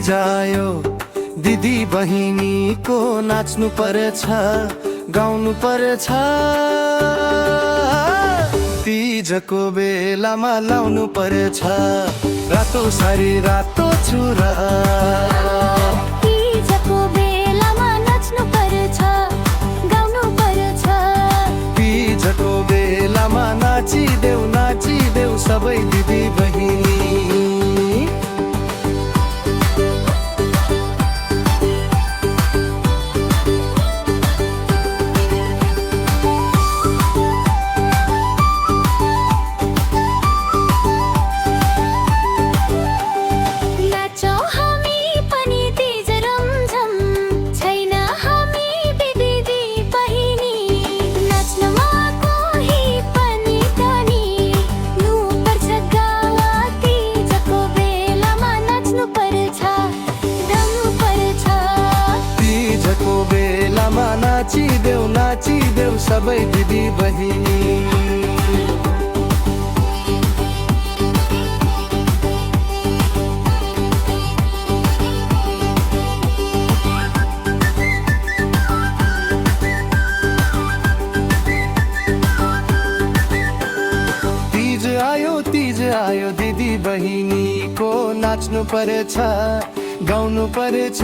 तीज आयो दिदी बहिनीको नाच्नु पर्छ गाउनु पर्छ तीजको बेलामा लाउनु पर्छ रातो सारी रातो चुरा तीजको बेलामा नाच्नु पर्छ गाउनु पर्छ तीजको बेलामा नाचिदेऊ सबै दिदी बहिनी नाचिदेऊ सबै दिदी बहिनी तीज आयो दिदी बहिनीको नाच्नु पर्छ गाउनु पर्छ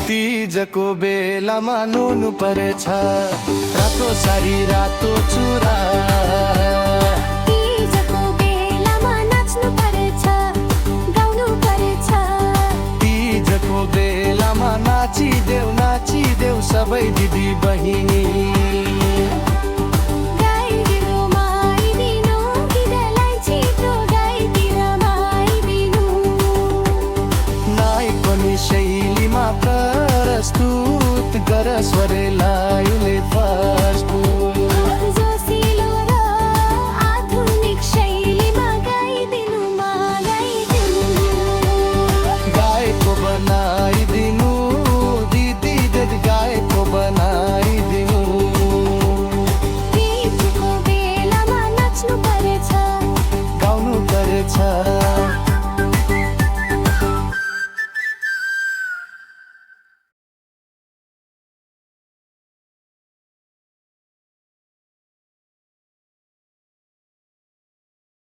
तीजको बेलामा नुनु पर्छ रातो सारी रातो चुरा तीजको बेलामा नाच्नु पर्छ गाउनु पर्छ तीजको बेलामा नाचिदेऊ सबै दिदी बहिनी